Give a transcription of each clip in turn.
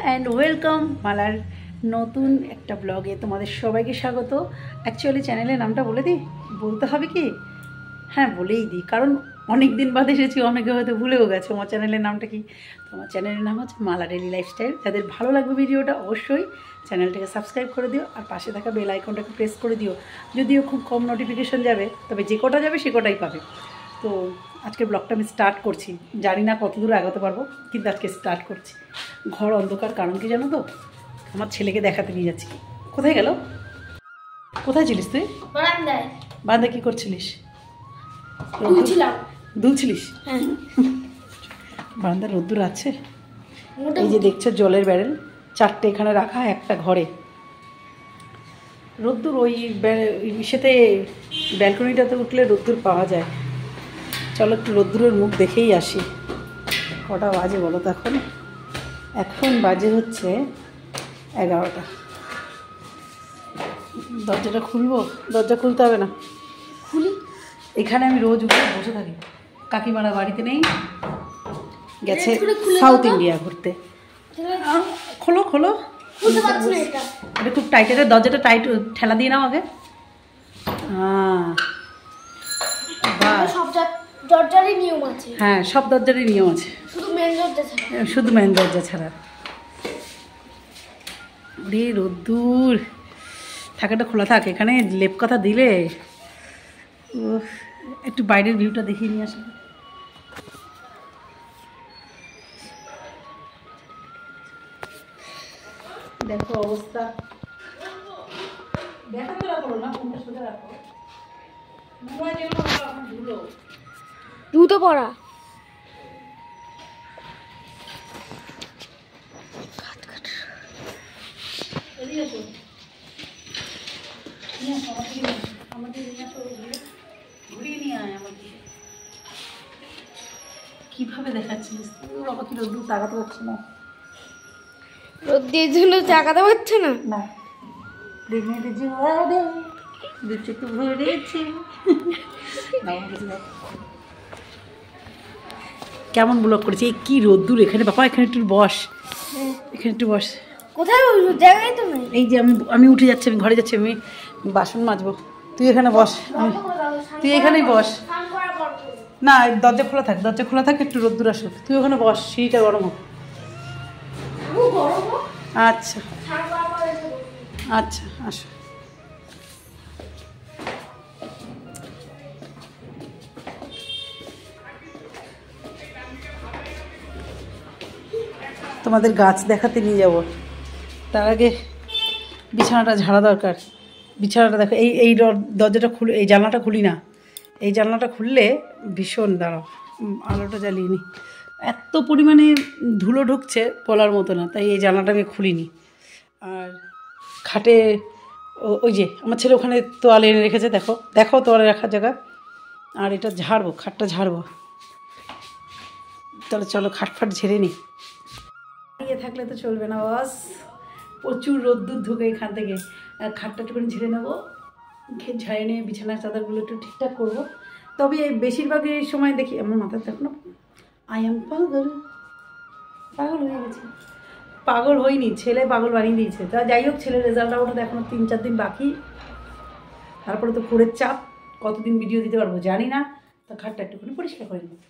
And welcome মালার নতুন একটা ব্লগে তোমাদের সবাইকে স্বাগত। অ্যাকচুয়ালি চ্যানেলের নামটা বলে দিই, বলতে হবে কি? হ্যাঁ, বলেই দিই, কারণ অনেক দিন বাদে এসেছি, অনেকে হয়তো ভুলেও গেছে আমার চ্যানেলের নামটা কি। তোমার চ্যানেলের নাম হচ্ছে মালা ডেলি লাইফস্টাইল। যাদের ভালো লাগবে ভিডিওটা অবশ্যই চ্যানেলটাকে সাবস্ক্রাইব করে দিও, আর পাশে থাকা বেল আইকনটাকে প্রেস করে দিও। যদিও খুব কম নোটিফিকেশান যাবে, তবে যে কটা যাবে সে কটাই পাবে। তো আজকের ব্লগটা আমি স্টার্ট করছি, জানি না কত দূর আগাতে পারবো, কিন্তু আজকে স্টার্ট করছি। ঘর অন্ধকার, কারণ কি জানো তো, আমার ছেলেকে দেখাতে নিয়ে যাচ্ছি। কোথায় গেল? কোথায় ছিলিস তুই? বারান্দায় কি করছিলিস? দুলছিলিস? বারান্দায় রোদ্দুর আছে। এই যে দেখছো জলের ব্যারেল 4টে এখানে রাখা, একটা ঘরে। রোদ্দুর ওই সেতে ব্যালকনিটাতে উঠলে রোদ্দুর পাওয়া যায়। চলো একটু রোদ্দুরের মুখ দেখেই আসি। কটা বাজে বলো তো? এখন বাজে হচ্ছে 11টা। দরজাটা খুলবো? দরজা খুলতে হবে না, খুলি। এখানে আমি রোজ উঠে বসে থাকি। কাকিমারা বাড়িতে নেই, গেছে সাউথ ইন্ডিয়া ঘুরতে। খোলো খোলো, এটা খুব টাইট। এটা দরজাটা টাইট, ঠেলা দিয়ে নাও আগে। দরজারই নিয়ম আছে। হ্যাঁ, সব দরজারই নিয়ম আছে, শুধু মেন দরজা ছাড়া। ওরে রোদ্দুর, থাকাটা খোলা থাক। এখানে লেপ কথা দিলে একটু বাইরের ভিউটা দেখিয়ে নিয়ে আসবে। দেখো অবস্থা, দেখাতে রাখো না, ফোনটা সোজা রাখো। জুতো পরা। কিভাবে দেখাচ্ছিলিস? বাবা কি রোদ্দুর তাকাতে পারছি না, রোদ্দের জন্য তাকাতে পারছে না। না প্রেমের জোয়ারে দু চোখ ভরেছে। কেমন ব্লগ করেছি? এই কি রোদ্দুর এখানে বাবা! এখানে একটু বস, এখানে একটু বস। কোথায় জায়গায় তো নেই। এই যে আমি উঠে যাচ্ছি, আমি ঘরে যাচ্ছি, আমি বাসন মাজবো। তুই এখানে বস, তুই এখানেই বস। না, দরজা খোলা থাক, দরজা খোলা থাক, একটু রোদ্দুর আসুক। তুই ওখানে বস, সিঁড়িটা গরম হোক। আচ্ছা আচ্ছা, আসো। তোমাদের গাছ দেখাতে নিয়ে যাব, তার আগে বিছানাটা ঝাড়া দরকার। বিছানাটা দেখো, এই দরজাটা খুলে, এই জানলাটা খুলি না। এই জানলাটা খুললে ভীষণ, দাঁড়াও আলোটা জ্বালিয়ে নি, এত পরিমাণে ধুলো ঢুকছে বলার মতো না, তাই এই জানলাটা আমি খুলিনি। আর খাটে ওই যে আমার ছেলে ওখানে তোয়ালে এনে রেখেছে, দেখো দেখো তোয়ালে রাখার জায়গা। আর এটা ঝাড়বো, খাটটা ঝাড়বো। তাহলে চলো খাটফাট ঝেড়ে নিই। দাঁড়িয়ে থাকলে তো চলবে না বাস, প্রচুর রোদ্দুর ঢুকে এখান থেকে। খাটটা একটুখানি ঝেড়ে নেবো, ঝাড়ে নিয়ে বিছানার চাদরগুলো একটু ঠিকঠাক করবো। তবে বেশিরভাগ এই সময় দেখি, আমার মাথায় দেখো না, আই এম পাগল, পাগল হয়ে গেছে। পাগল হয়নি, ছেলে পাগল বানিয়ে দিয়েছে। তা যাই হোক, ছেলের রেজাল্টটা ওঠা এখনো 3-4 দিন বাকি। তারপরে তো ফোনের চাপ, কতদিন ভিডিও দিতে পারবো জানি না। তা খাটটা একটুখানি পরিষ্কার করে নেব।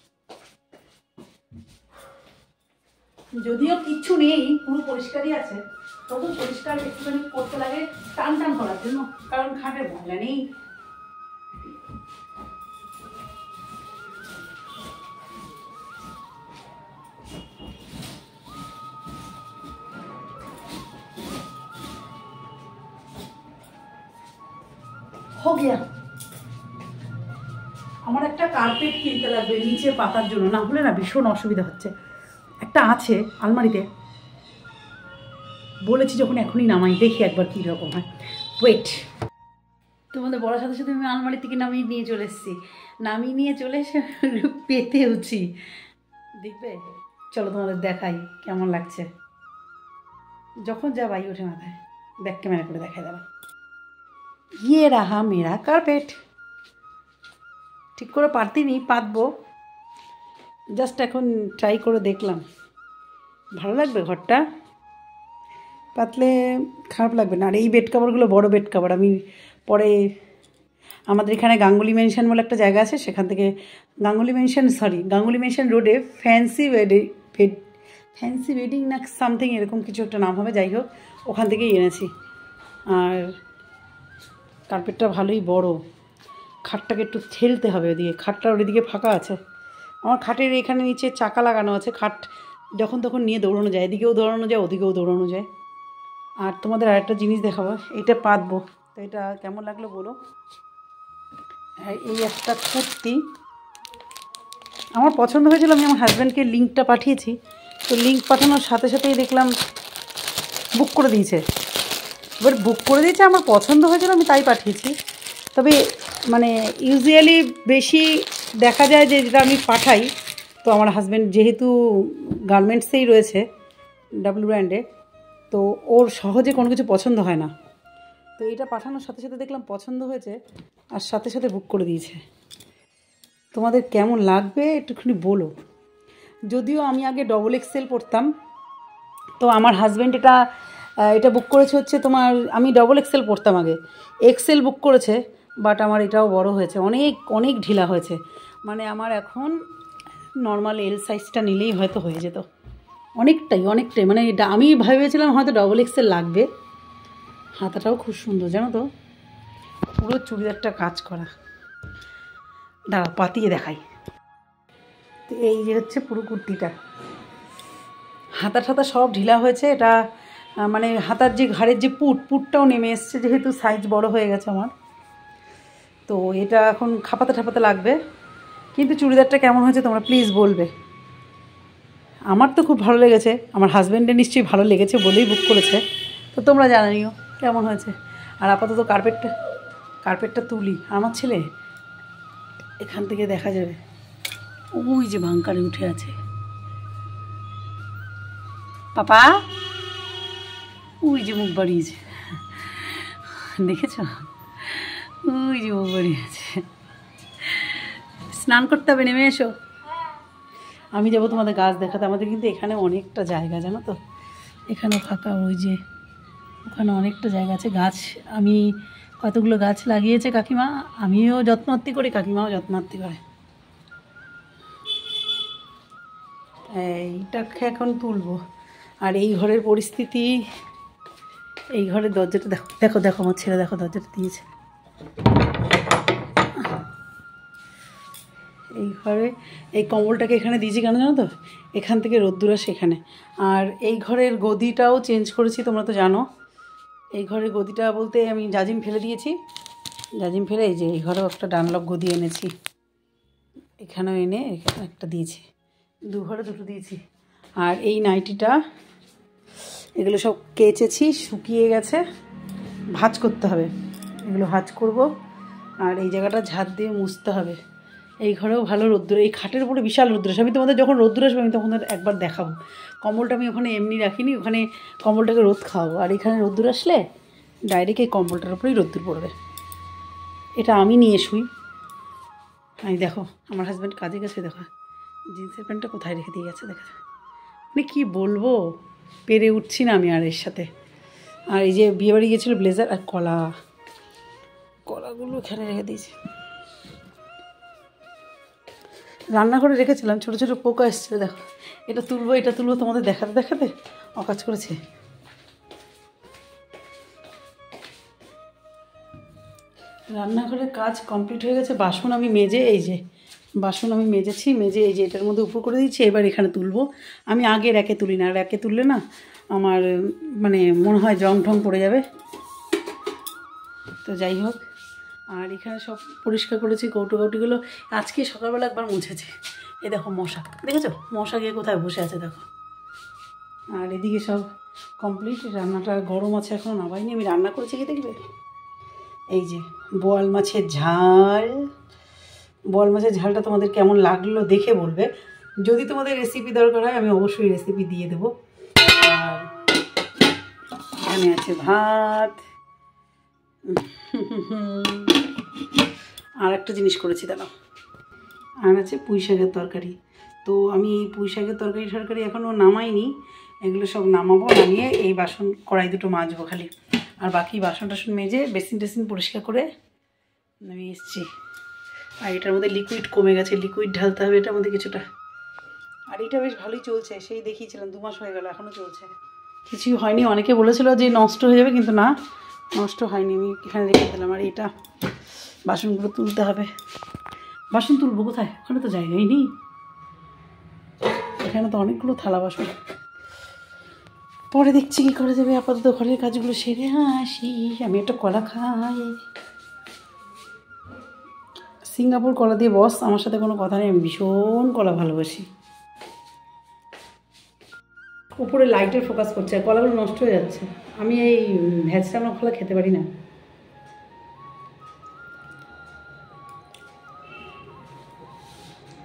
যদিও কিচ্ছু নেই, পুরো পরিষ্কারই আছে, তবু পরিষ্কার একটুখানি করতে লাগে টান টান করার জন্য, কারণ খাটের ময়লা নেই। हो गया। আমার একটা কার্পেট কিনতে লাগবে নিচে পাতার জন্য, না হলে না ভীষণ অসুবিধা হচ্ছে। একটা আছে আলমারিতে, বলেছি যখন এখনই নামাই, দেখি একবার কী রকম হয়। ওয়েট, তোমাদের বলার সাথে সাথে আমি আলমারি থেকে নামিয়ে নিয়ে চলে এসেছি। নামিয়ে নিয়ে চলে এসে পেতেওছি, দেখবে? চলো তোমাদের দেখাই কেমন লাগছে। যখন যা বাই ওঠে মাথায়, ব্যাক ক্যামেরা করে দেখাই দেবা। ইয়ে রাহা মেরা কার্পেট। ঠিক করে পারতিনি, পাতবো, জাস্ট এখন ট্রাই করে দেখলাম। ভালো লাগবে ঘরটা? পাতলে খারাপ লাগবে না। আর এই বেড কাভারগুলো বড় বেড কাভার, আমি পরে আমাদের এখানে গাঙ্গুলি মেনশন বলে একটা জায়গা আছে, সেখান থেকে গাঙ্গুলি মেনশন রোডে ফ্যান্সি ওয়েডিং না সামথিং এরকম কিছু একটা নাম হবে, যাই হোক ওখান থেকেই এনেছি। আর কার্পেটটা ভালোই বড়, খাটটাকে একটু ঠেলতে হবে ওদিকে, খাটটা ওদিকে ফাঁকা আছে। আমার খাটের এখানে নিচে চাকা লাগানো আছে, খাট যখন তখন নিয়ে দৌড়ানো যায়, এদিকেও দৌড়ানো যায় ওদিকেও দৌড়ানো যায়। আর তোমাদের আরেকটা জিনিস দেখাবো, এটা পাতবো, তো এটা কেমন লাগলো বলো। এই একটা কুর্তি আমার পছন্দ হয়েছিল, আমি আমার হাজব্যান্ডকে লিঙ্কটা পাঠিয়েছি, তো লিঙ্ক পাঠানোর সাথে সাথেই দেখলাম বুক করে দিয়েছে। এবার বুক করে দিয়েছে, আমার পছন্দ হয়েছিল আমি তাই পাঠিয়েছি। তবে মানে ইউজুয়ালি বেশি দেখা যায় যে যেটা আমি পাঠাই, তো আমার হাজব্যান্ড যেহেতু গার্মেন্টসেই রয়েছে ডাব্লিউ ব্র্যান্ডে, তো ওর সহজে কোনো কিছু পছন্দ হয় না। তো এটা পাঠানোর সাথে সাথে দেখলাম পছন্দ হয়েছে, আর সাথে সাথে বুক করে দিয়েছে। তোমাদের কেমন লাগবে একটুখানি বলো। যদিও আমি আগে XXL পরতাম, তো আমার হাজব্যান্ড এটা বুক করেছে হচ্ছে তোমার, আমি XXL পরতাম আগে, XL বুক করেছে, বাট আমার এটাও বড় হয়েছে, অনেক অনেক ঢিলা হয়েছে। মানে আমার এখন নর্মাল এল সাইজটা নিলেই হয়তো হয়ে যেত, অনেকটাই মানে এটা আমি ভেবেছিলাম হয়তো XXL লাগবে। হাতাটাও খুব সুন্দর জানো তো, পুরো চুড়িদারটা কাজ করা। দাঁড়াও পাতিয়ে দেখাই। তো এই যে হচ্ছে পুরো কুর্তিটা, হাতা ঠাতা সব ঢিলা হয়েছে। এটা মানে হাতার যে ঘাড়ের যে পুটটাও নেমে এসছে, যেহেতু সাইজ বড় হয়ে গেছে আমার। তো এটা এখন খাপাতে লাগবে, কিন্তু চুড়িদারটা কেমন হয়েছে তোমরা প্লিজ বলবে। আমার তো খুব ভালো লেগেছে, আমার হাজব্যান্ডের নিশ্চয়ই ভালো লেগেছে বলেই বুক করেছে, তো তোমরা জানানিও কেমন হয়েছে। আর আপাতত কার্পেটটা তুলি, আমার ছেলে এখান থেকে দেখা যাবে ওই যে বাঙ্কারে উঠে আছে। পাপা ওই যে মুখ বাড়িয়েছে, দেখেছ ওই যে মুখ বাড়িয়েছে। স্নান করতে হবে, নেমে এসো। আমি যাবো তোমাদের গাছ দেখাতে, আমাদের কিন্তু এখানে অনেকটা জায়গা জানো তো, এখানে ফাঁকা, ওই যে ওখানে অনেকটা জায়গা আছে। গাছ আমি কতগুলো গাছ লাগিয়েছে কাকিমা, আমিও যত্নআত্তি করি, কাকিমাও যত্নআত্তি করে। এইটাকে এখন তুলবো। আর এই ঘরের পরিস্থিতি, এই ঘরের দরজাটা দেখো দেখো দেখো, আমার ছেলে দেখো দরজাটা দিয়েছে। এই ঘরে এই কম্বলটাকে এখানে দিয়েছি কেন জানো তো, এখান থেকে রোদ্দুর আসে এখানে। আর এই ঘরের গদিটাও চেঞ্জ করেছি, তোমরা তো জানো। এই ঘরের গদিটা বলতে আমি জাজিম ফেলে দিয়েছি, জাজিম ফেলে এই যে এই ঘরেও একটা ডানলপ গদি এনেছি, এখানেও এনে এখানে একটা দিয়েছি, দু ঘরে দুটো দিয়েছি। আর এই নাইটিটা এগুলো সব কেচেছি, শুকিয়ে গেছে, ভাঁজ করতে হবে, এগুলো ভাঁজ করব। আর এই জায়গাটা ঝাড় দিয়ে মুছতে হবে। এই ঘরেও ভালো রোদ্দুর, এই খাটের উপরে বিশাল রোদ্দুর আসে। আমি তোমাদের যখন রোদ্দুর আসবে আমি তখন একবার দেখাবো। কম্বলটা আমি ওখানে এমনি রাখিনি, ওখানে কম্বলটাকে রোদ খাওয়াবো। আর এখানে রোদ্দুর আসলে ডাইরেক্ট এই কম্বলটার উপরেই রোদ্দুর পড়বে। এটা আমি নিয়ে শুই। আমি দেখো আমার হাজব্যান্ড কাজে গেছে, দেখো জিন্সের প্যান্টটা কোথায় রেখে দিয়ে গেছে, দেখা মানে কী বলবো, পেরে উঠছি না আমি আর এর সাথে। আর এই যে বিয়েবাড়ি গিয়েছিলো ব্লেজার আর কলাগুলো এখানে রেখে দিয়েছি। রান্নাঘরে রেখেছিলাম, ছোটো ছোটো পোকা এসেছিলো, দেখো এটা তুলবো তোমাদের দেখাতে অকাজ করেছে। রান্নাঘরের কাজ কমপ্লিট হয়ে গেছে। বাসন আমি মেজেছি, মেজে এই যে এটার মধ্যে উপর করে দিয়েছি। এবার এখানে তুলবো। আমি আগে র্যাকে তুলি না, র্যাকে তুললে না আমার মানে মনে হয় জং ঠং পড়ে যাবে, তো যাই হোক। আর এখানে সব পরিষ্কার করেছি, কৌটোগুলো আজকে সকালবেলা একবার মুছেছি। এই দেখো মশা, দেখেছো মশা গিয়ে কোথায় বসে আছে দেখো। আর এদিকে সব কমপ্লিট, রান্নাটা গরম আছে এখনও নামাইনি। আমি রান্না করেছি কি দেখবে, এই যে বোয়াল মাছের ঝালটা তোমাদের কেমন লাগলো দেখে বলবে। যদি তোমাদের রেসিপি দরকার হয় আমি অবশ্যই রেসিপি দিয়ে দেবো। আর এখানে আছে ভাত। আর একটা জিনিস করেছি দাঁড়াও, আর আছে পুঁই শাকের তরকারি। তো আমি পুঁই শাকের তরকারি এখনও নামাইনি, এগুলো সব নামাবো, নামিয়ে এই বাসন কড়াই দুটো মাজবো খালি, আর বাকি বাসন টাসন মেজে বেসিন টেসিন পরিষ্কার করে নামিয়ে এসেছি। আর এটার মধ্যে লিকুইড কমে গেছে, লিকুইড ঢালতে হবে এটার মধ্যে কিছুটা। আর এটা বেশ ভালোই চলছে, সেই দেখিয়েছিলাম 2 মাস হয়ে গেল, এখনও চলছে, কিছুই হয়নি। অনেকে বলেছিল যে নষ্ট হয়ে যাবে, কিন্তু না, নষ্ট হয়নি, আমি এখানে রেখে দিলাম। আর এটা বাসনগুলো তুলতে হবে। বাসন তুলবো কোথায়? ওখানে তো জায়গাই নেই, এখানে তো অনেকগুলো থালা বাসন, পরে দেখছি কী করে দেবে। আপাতত ঘরের কাজগুলো সেরে আসি, আমি একটা কলা খাই। সিঙ্গাপুর কলা দিয়ে বস, আমার সাথে কোনো কথা নেই, আমি ভীষণ কলা ভালোবাসি। উপরে লাইটের ফোকাস করছে, আর কলাগুলো নষ্ট হয়ে যাচ্ছে। আমি এই ভ্যাজটানো কলা খেতে পারি না।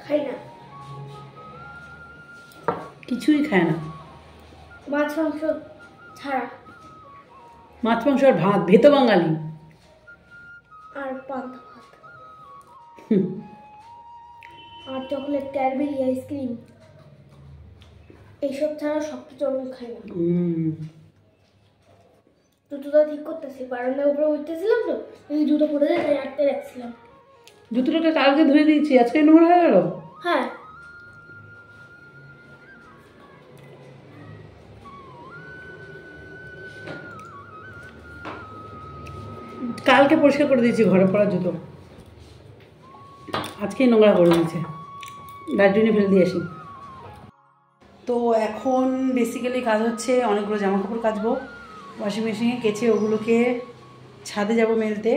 খাই না, কিছুই খায় না, মাছ মাংস ছাড়া। মাছ মাংস আর ভাত, ভেতো বাঙালি। আর পান্তা ভাত, আর চকলেট, ক্যাডবেরি, আইসক্রিম, এইসব ছাড়া সব কিছু আমি খাই না। জুতোটা ঠিক করতেছি, বারান্দার উপরে উঠতেছিলাম তো, এই জুতো পরে যায়, তাই আটকে রাখছিলাম। জুতোটাকে কালকে ধুয়ে দিয়েছি, আজকে নোংরা হয়ে গেল। হ্যাঁ, কালকে পরিষ্কার করে দিয়েছি ঘরে পড়ার জুতো, আজকেই নোংরা করে দিয়েছে, ডাস্টবিনে ফেলে দিয়ে আসি। তো এখন বেসিক্যালি কাজ হচ্ছে, অনেকগুলো জামা কাপড় কাচবো ওয়াশিং মেশিনে, কেচে ওগুলোকে ছাদে যাব মেলতে,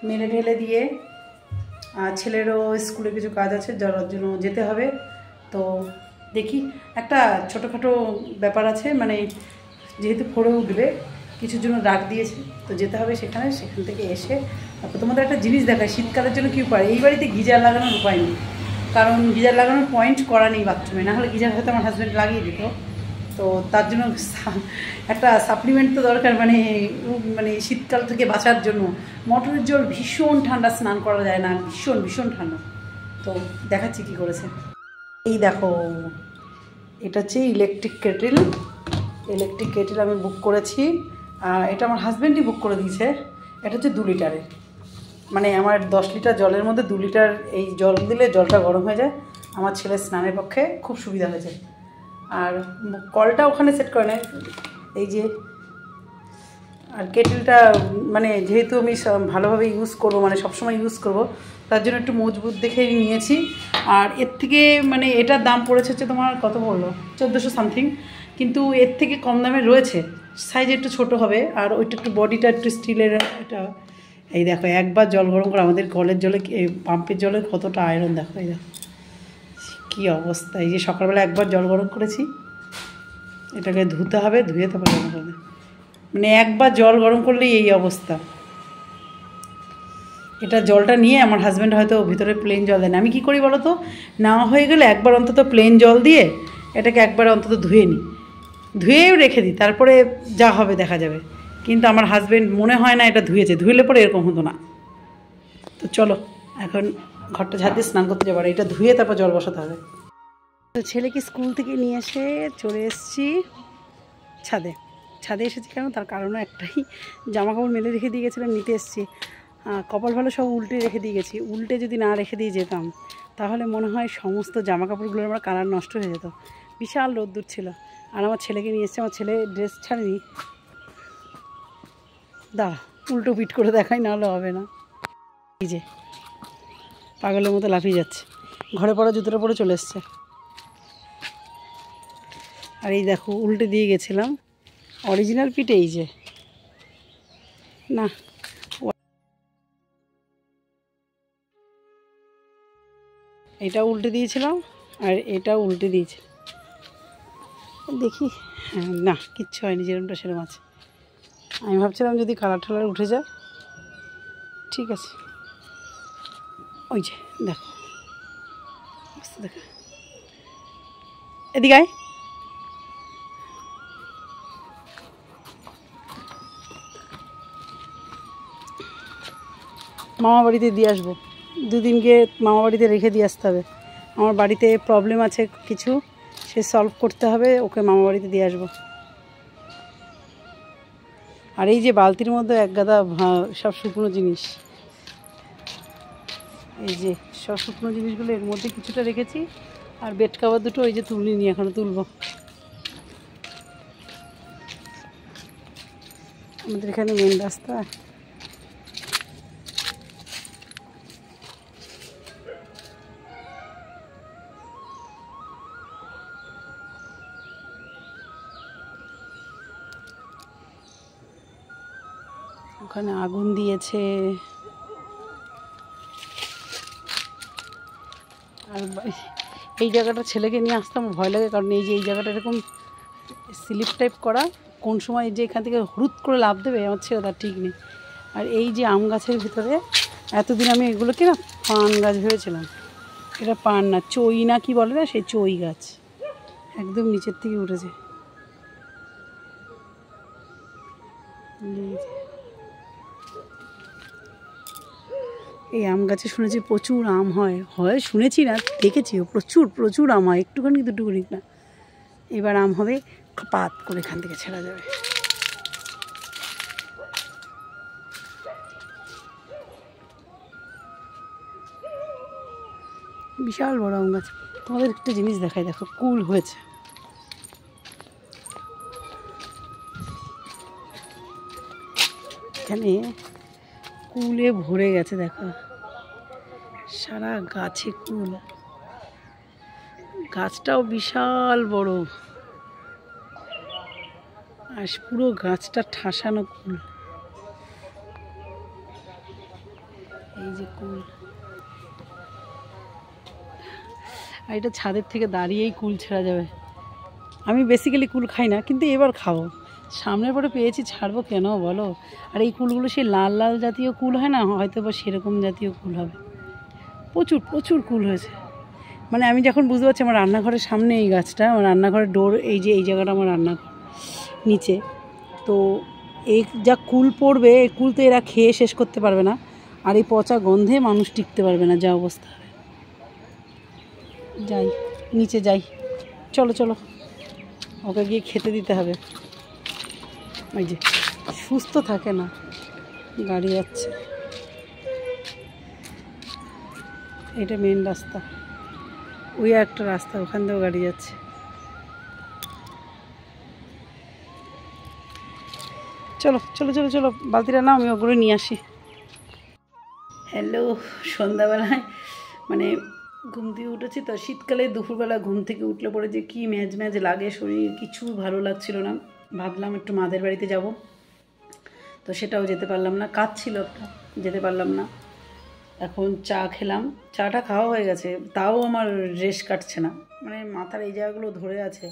মেলে ঢেলে দিয়ে। আর ছেলেরও স্কুলে কিছু কাজ আছে, যার জন্য যেতে হবে। তো দেখি, একটা ছোটোখাটো ব্যাপার আছে, মানে যেহেতু পড়ে উঠবে, কিছুর জন্য ডাক দিয়েছে, তো যেতে হবে সেখানে। সেখান থেকে এসে তারপর তোমাদের একটা জিনিস দেখায়, শীতকালের জন্য কী উপায়। এই বাড়িতে গিজার লাগানোর উপায় নেই, কারণ গিজার লাগানোর পয়েন্ট করা নেই বাথরুমে, না হলে গিজার হয়তো আমার হাজব্যান্ড লাগিয়ে দিত। তো তার জন্য একটা সাপ্লিমেন্ট তো দরকার, মানে মানে শীতকাল থেকে বাঁচার জন্য। মোটরের জল ভীষণ ঠান্ডা, স্নান করা যায় না, ভীষণ ভীষণ ঠান্ডা। তো দেখাচ্ছি কী করেছে। এই দেখো, এটা হচ্ছে ইলেকট্রিক কেটেল। ইলেকট্রিক কেটেল আমি বুক করেছি, এটা আমার হাজব্যান্ডই বুক করে দিয়েছে। এটা হচ্ছে 2 লিটারের, মানে আমার 10 লিটার জলের মধ্যে 2 লিটার এই জল দিলে জলটা গরম হয়ে যায়, আমার ছেলের স্নানের পক্ষে খুব সুবিধা হয়েছে। আর কলটা ওখানে সেট করে নেয়, এই যে। আর কেটেলটা মানে যেহেতু আমি ভালোভাবে ইউজ করবো, মানে সবসময় ইউজ করব, তার জন্য একটু মজবুত দেখেই নিয়েছি। আর এর থেকে মানে এটার দাম পড়েছে হচ্ছে তোমার কত বললো, 1400 সামথিং, কিন্তু এর থেকে কম দামে রয়েছে, সাইজ একটু ছোট হবে, আর ওইটা একটু বডিটা একটু স্টিলের। এটা এই দেখো, একবার জল গরম করে, আমাদের কলের জলে পাম্পের জলে কতটা আয়রন, দেখো এই দেখো কী অবস্থা। এই যে সকালবেলা একবার জল গরম করেছি, এটাকে ধুতে হবে, ধুয়ে তারপর গরম করবে, মানে একবার জল গরম করলেই এই অবস্থা। এটা জলটা নিয়ে আমার হাজব্যান্ড হয়তো ভিতরে প্লেন জল দেয় না, আমি কী করি বলো তো, নেওয়া হয়ে গেলে একবার অন্তত প্লেন জল দিয়ে এটাকে একবার অন্তত ধুয়ে নিই, ধুয়েও রেখে দিই, তারপরে যা হবে দেখা যাবে। কিন্তু আমার হাজব্যান্ড মনে হয় না এটা ধুয়েছে, ধুইলে পরে এরকম হতো না। তো চলো এখন ঘরটা ঝাড় দিয়ে স্নান করতে যাবো, আর এটা ধুয়ে তারপর জল বসাতে হবে। তো ছেলেকে স্কুল থেকে নিয়ে এসে চলে এসেছি ছাদে। ছাদে এসেছি কেন, তার কারণও একটাই, জামা কাপড় মেলে রেখে দিয়ে গেছিলাম, নিতে এসেছি। কপাল ভালো সব উল্টে রেখে দিয়ে গেছি, উল্টে যদি না রেখে দিয়ে যেতাম তাহলে মনে হয় সমস্ত জামা কাপড়গুলোর আমার কালার নষ্ট হয়ে যেত। বিশাল রোদ্দুর ছিল। আর আমার ছেলেকে নিয়ে এসেছি, আমার ছেলে ড্রেস ছাড়েনি, দাঁড়া উল্টো পিট করে দেখাই, নাহলে হবে না। এই যে পাগলের মতো লাফিয়ে যাচ্ছে, ঘরে পড়া জুতোটা পরে চলে এসছে। আর এই দেখো উল্টে দিয়ে গেছিলাম, অরিজিনাল পিঠ এই যে, না এটা উল্টে দিয়েছিলাম, আর এটা উল্টে দিয়েছি, দেখি। হ্যাঁ না, কিচ্ছু হয়নি, যেরকমটা সেরকম আছে। আমি ভাবছিলাম যদি কালার টালার উঠে যায়, ঠিক আছে। ওই যে দেখো অবস্থা, দেখো এদিকে আয়। মামা বাড়িতে দিয়ে আসবো, 2 দিন গিয়ে মামা বাড়িতে রেখে দিয়ে আসতে হবে। আমার বাড়িতে প্রবলেম আছে কিছু, সে সলভ করতে হবে, ওকে মামা বাড়িতে দিয়ে আসবো। আর এই যে বালতির মধ্যে এক গাদা সব শুকনো জিনিস, এই যে সব শুকনো জিনিসগুলো এর মধ্যে কিছুটা রেখেছি, আর বেড কাভার দুটো ওই যে তুলিনি, এখনো তুলবো। আমাদের এখানে মেন রাস্তা, ওখানে আগুন দিয়েছে। আর এই জায়গাটা ছেলেকে নিয়ে আসতে আমার ভয় লাগে, কারণ এই যে এই জায়গাটা এরকম স্লিপ টাইপ করা, কোন সময় যে এখান থেকে হুড়ুত করে লাফ দেবে আমার ছেলে তার ঠিক নেই। আর এই যে আম গাছের ভিতরে এতদিন আমি এগুলোকে না পান গাছ ভেবেছিলাম, এটা পান না, চই না কি বলে না, সেই চই গাছ একদম নিচের থেকে উঠেছে। এই আম গাছে শুনেছি প্রচুর আম হয়, হয় শুনেছি না, দেখেছিও, প্রচুর প্রচুর আম হয়, একটুখানি দুটুখানি না। এবার আম হবে, পাত করে এখান থেকে ছেড়া যাবে। বিশাল বড় আম গাছ। তোমাদের একটা জিনিস দেখাই, দেখো কুল হয়েছে, এখানে কুলে ভরে গেছে, দেখো সারা গাছে কুল, গাছটাও বিশাল বড়, আর পুরো গাছটা ঠাসানো কুল। এই যে কুল, আর এটা ছাদের থেকে দাঁড়িয়েই কুল ছেঁড়া যাবে। আমি বেসিক্যালি কুল খাই না, কিন্তু এবার খাবো, সামনের পরে পেয়েছি, ছাড়বো কেন বলো। আর এই কুলগুলো সেই লাল লাল জাতীয় কুল হয় না, হয়তো বা সেরকম জাতীয় কুল হবে। প্রচুর প্রচুর কুল হয়েছে, মানে আমি যখন বুঝতে পারছি আমার রান্নাঘরের সামনে এই গাছটা, আমার রান্নাঘরের ডোর, এই যে এই জায়গাটা আমার রান্নাঘর নিচে, তো এই যা কুল পড়বে, এই কুল তো এরা খেয়ে শেষ করতে পারবে না, আর এই পচা গন্ধে মানুষ টিকতে পারবে না, যা অবস্থা হবে। যাই নিচে যাই, চলো চলো, ওকে গিয়ে খেতে দিতে হবে। ওই যে সুস্থ থাকে না, গাড়ি যাচ্ছে, এটা মেন রাস্তা, ওই একটা রাস্তা, ওখান থেকেও গাড়ি যাচ্ছে। চলো চলো চলো চলো, বালতিটা নাও, আমি ওগুলো নিয়ে আসি। হ্যালো, সন্ধ্যাবেলায় মানে ঘুম থেকে উঠেছি তো, শীতকালে দুপুরবেলা ঘুম থেকে উঠলে পরে যে কী ম্যাজ ম্যাজ লাগে শরীর, কিছু ভালো লাগছিল না। ভাবলাম একটু মাদের বাড়িতে যাব, তো সেটাও যেতে পারলাম না, কাজ ছিল একটা, যেতে পারলাম না। এখন চা খেলাম, চাটা খাওয়া হয়ে গেছে, তাও আমার রেশ কাটছে না, মানে মাথার এই জায়গাগুলো ধরে আছে।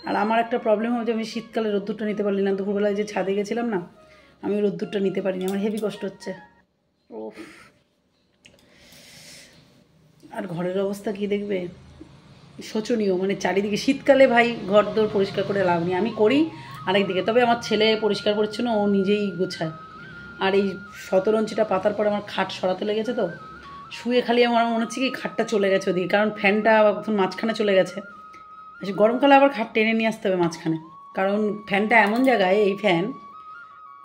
আর আমার একটা প্রবলেম হচ্ছে, আমি শীতকালে রোদ্দুরটা নিতে পারলি না, দুপুরবেলায় যে ছাদে গেছিলাম না, আমি রোদ্দুরটা নিতে পারিনি, আমার হেভি কষ্ট হচ্ছে। ওফ, আর ঘরের অবস্থা কী দেখবে, শোচনীয়, মানে চারিদিকে শীতকালে ভাই ঘর দোর পরিষ্কার করে লাভ নেই, আমি করি আরেকদিকে, তবে আমার ছেলে পরিষ্কার পরিচ্ছন্ন, ও নিজেই গোছায়। আর এই 17 ইঞ্চিটা পাতার পরে আমার খাট সরাতে লেগেছে, তো শুয়ে খালি আমার মনে হচ্ছে কি খাটটা চলে গেছে ওদিকে, কারণ ফ্যানটা এখন মাঝখানে চলে গেছে। গরমকালে আবার খাট টেনে নিয়ে আসতে হবে মাঝখানে, কারণ ফ্যানটা এমন জায়গায়, এই ফ্যান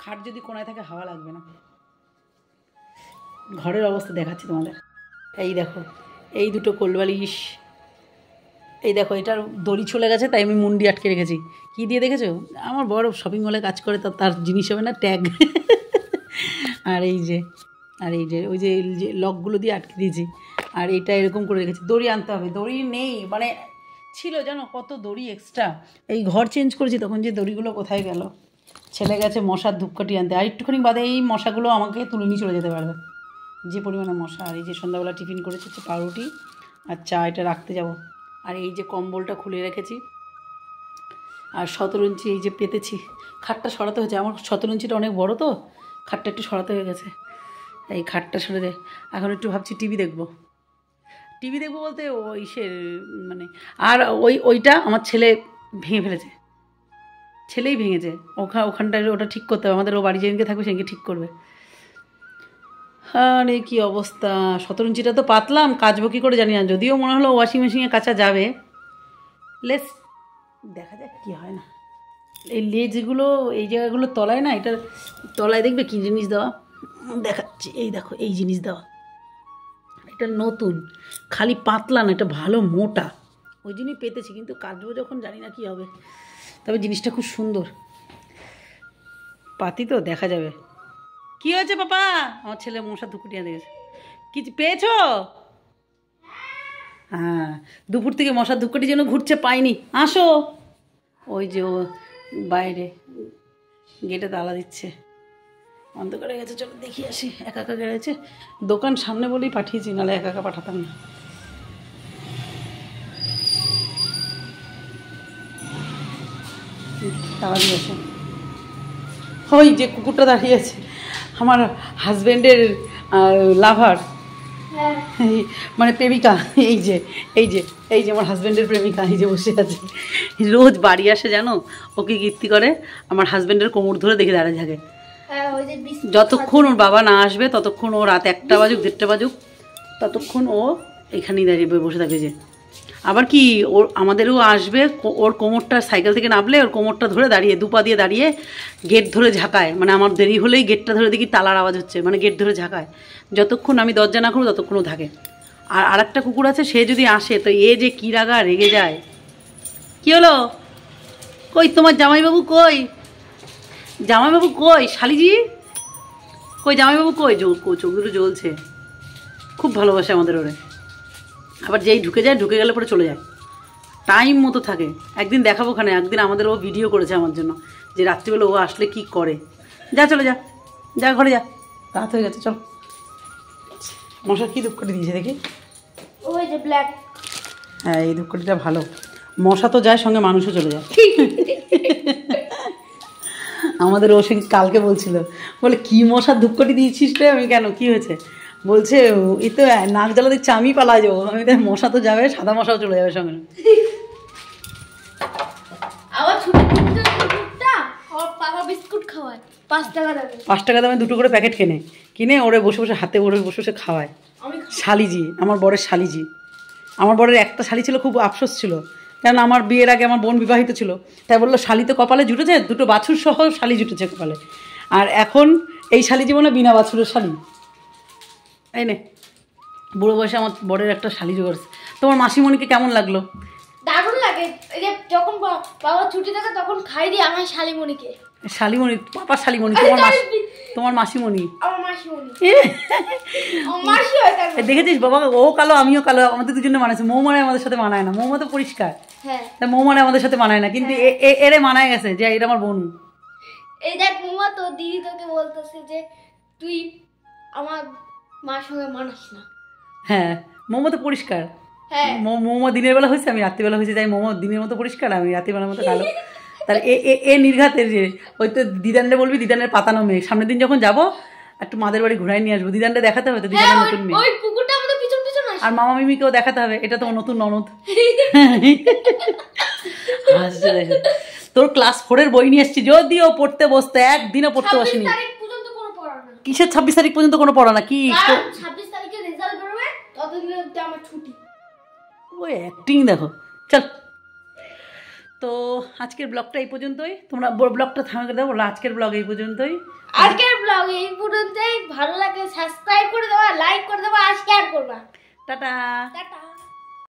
খাট যদি কোনায় থাকে হাওয়া লাগবে না। ঘরের অবস্থা দেখাচ্ছি তোমাদের, এই দেখো, এই দুটো কোলবালিশ, এই দেখো এটার দড়ি চলে গেছে, তাই আমি মুন্ডি আটকে রেখেছি। কী দিয়ে দেখেছো, আমার বড় শপিং মলে কাজ করে, তার জিনিস হবে না, ট্যাগ। আর এই যে ওই যে লকগুলো দিয়ে আটকে দিয়েছি, আর এটা এরকম করে রেখেছি। দড়ি আনতে হবে, দড়ি নেই, মানে ছিল জানো কত দড়ি এক্সট্রা, এই ঘর চেঞ্জ করেছি তখন, যে দড়িগুলো কোথায় গেল। ছেলে গেছে মশার ধূপকাঠি আনতে, আর একটুখানি বাদে এই মশাগুলো আমাকে তুলে নিয়ে চলে যেতে পারবে, যে পরিমাণে মশা। আর এই যে সন্ধ্যাবেলা টিফিন করেছি হচ্ছে পাউরুটি আর চা, এটা রাখতে যাব। আর এই যে কম্বলটা খুলে রেখেছি, আর 17 ইঞ্চি এই যে পেতেছি, খাটটা সরাতে হয়েছে, আমার 17 ইঞ্চিটা অনেক বড়, তো খাটটা একটু সরাতে হয়ে গেছে, এই খাটটা সরে দে। এখন একটু ভাবছি টিভি দেখবো বলতে ওই সে মানে, আর ওইটা আমার ছেলে ভেঙে ফেলেছে, ছেলেই ভেঙেছে, ওখানটায় ওটা ঠিক করতে হবে আমাদের, ও বাড়ি যেদিনকে থাকবে সেদিনকে ঠিক করবে। আরে কী অবস্থা, 17 ইঞ্চিটা তো পাতলাম, কাচবো কী করে জানি না, যদিও মনে হলো ওয়াশিং মেশিনে কাচা যাবে, লেস দেখা যাক কী হয় না। এই লেজগুলো এই জায়গাগুলো তলায় না, এটার তলায় দেখবে কী জিনিস দেওয়া দেখাচ্ছি। এই দেখো এই জিনিস দেওয়া, এটা নতুন, খালি পাতলা না, এটা ভালো মোটা, ওই জন্যই পেতেছি। কিন্তু কাটবো যখন জানি না কী হবে, তবে জিনিসটা খুব সুন্দর। পাতি তো দেখা যাবে। কি হয়েছে পাপা? আমার ছেলে মশা ধুকুটিয়া দিয়েছে। কিছু পেয়েছো? হ্যাঁ, দুপুর থেকে মশার ধুকুটি যেন ঘুরছে, পাইনি। আসো, ওই যে ও বাইরে গেটে তালা দিচ্ছে, বন্ধ করে গেছে। চলো দেখি আসি। একা একা গেছে, দোকান সামনে বলেই পাঠিয়েছি, নাহলে একা একা পাঠাতাম না। তালা দিয়েছে। ওই যে কুকুরটা দাঁড়িয়ে আছে, আমার হাজব্যান্ডের লাভার, মানে প্রেমিকা। এই যে এই যে এই যে আমার হাজব্যান্ডের প্রেমিকা, এই যে বসে আছে। রোজ বাড়ি আসে জানো, ওকে কীর্তি করে, আমার হাজব্যান্ডের কোমর ধরে দেখে দাঁড়িয়ে থাকে। যতক্ষণ ওর বাবা না আসবে ততক্ষণ, ও রাত 1টা বাজুক 1:30 বাজুক, ততক্ষণ ও এখানেই দাঁড়িয়ে বসে থাকে। যে আবার কি, ওর আমাদেরও আসবে, ওর কোমরটা সাইকেল থেকে নামলে ওর কোমরটা ধরে দাঁড়িয়ে, দুপা দিয়ে দাঁড়িয়ে গেট ধরে ঝাঁকায়। মানে আমার দেরি হলেই গেটটা ধরে দেখি তালার আওয়াজ হচ্ছে, মানে গেট ধরে ঝাঁকায়। যতক্ষণ আমি দরজা না খুলব ততক্ষণও থাকে। আর আরেকটা কুকুর আছে, সে যদি আসে তো এ যে কী রাগা, রেগে যায়। কি হলো? কই তোমার জামাইবাবু কই? জামাইবাবু কই? শালিজি কই? জামাইবাবু কই? চোখ দুটো জ্বলছে। খুব ভালোবাসে আমাদের ওরে। আবার যেই ঢুকে যায়, ঢুকে গেলে পরে চলে যায়, টাইম মতো থাকে। একদিন দেখাবো ওখানে, একদিন আমাদের ও ভিডিও করেছে আমার জন্য, যে রাত্রিবেলা ও আসলে কি করে। যা চলে যা, যা ঘরে যা, রাত হয়ে গেছে, চল। মশা কি ধূপকাঠি দিয়েছে দেখি। ওই যে ব্ল্যাক। হ্যাঁ, এই ধূপকাঠিটা ভালো। মশা তো যায়, সঙ্গে মানুষও চলে যায়। আমাদের ও সে কালকে বলছিল, বলে কি মশার ধূপকাঠি দিয়েছিস রে? আমি কেন, কি হয়েছে? বলছে এই তো নাক জ্বালা দিচ্ছে, আমি পালা যাবো। আমি দেখ মশা তো যাবে, সাদা মশাও চলে যাবে সঙ্গে। আবার ছোট কুকুরটা ওর পাপা বিস্কুট খাওয়ায় 5 টাকা দামে। 5 টাকা দামে 2টো করে প্যাকেট কিনে ওরে বসে বসে হাতে ওরে বসে বসে খাওয়ায়। শালিজি, আমার বরের শালিজি। আমার বরের একটা শালি ছিল, খুব আফসোস ছিল, কারণ আমার বিয়ের আগে আমার বোন বিবাহিত ছিল। তাই বললো শালি তো কপালে জুটেছে, 2টো বাছুর সহ শালি জুটেছে কপালে। আর এখন এই শালি জীবনে বিনা বাছুরের শালি। এই নে, বুড়ো বয়সে আমার বরের একটা শালি জোগাড়। তোমার মাসিমণিকে কেমন লাগলো? দারুণ লাগে। এই যে যখন বাবা ছুটি থাকে তখন খাই দিই আমার শালিমণিকে। শালিমণি, পাপার শালিমণি, তোমার মাসিমণি। আমার মাসিমণি। আমার মাসি হয় তার। দেখেছিস বাবা, ও কালো আমিও কালো, আমাদের দুজনে মানাইছে। মৌমানে আমাদের সাথে মানায় না, মৌমা তো পরিষ্কার। হ্যাঁ, তাই মৌমানে আমাদের সাথে মানায় না, কিন্তু এরে মানায় গেছে যে এটা আমার বোন। এই দেখ মৌমা, তো দিদি তোকে বলতেছে যে তুই আমার মার সঙ্গে মানাস না। হ্যাঁ, মৌমা তো পরিষ্কার। হ্যাঁ, মৌমা দিনের বেলা হয়েছে, আমি রাত্রিবেলা হয়েছে, তাই মৌমা দিনের মতো পরিষ্কার, আমি রাত্রিবেলার মতো কালো। তাহলে এ নির্ঘাতের যে ওই তো দিদানরে বলবি, দিদানের পাতানো মেয়ে। সামনের দিন যখন যাবো একটু মাদের বাড়ি ঘুরাই নিয়ে আসবো, দিদানরে দেখাতে হবে তো দিদানের নতুন মেয়ে। ওই কুকুরটা আমাদের পিছন পিছন আসে। আর মামা মিমিকেও দেখাতে হবে, এটা তোমার নতুন ননদ। হাসছে দেখো। তোর ক্লাস 4-এর বই নিয়ে এসছি, যদিও পড়তে বসতে একদিনও পড়তে বসিনি। 26 তারিখ পর্যন্ত কোনো পড়া না। কিসের 26 তারিখ পর্যন্ত কোনো পড়া না? কি 26 তারিখে রেজাল্ট বেরোবে, ততদিন অবধি আমার ছুটি। ওই অ্যাক্টিং দেখো। চল, তো আজকের ব্লগটা এই পর্যন্তই। তোমরা ব্লগটা থামা করে দাও, বলো আজকের ব্লগ এই পর্যন্তই। আজকের ব্লগ এই পর্যন্তই। ভালো লাগে সাবস্ক্রাইব করে দেবা, লাইক করে দেবা আর শেয়ার করবা। টাটা। টাটা।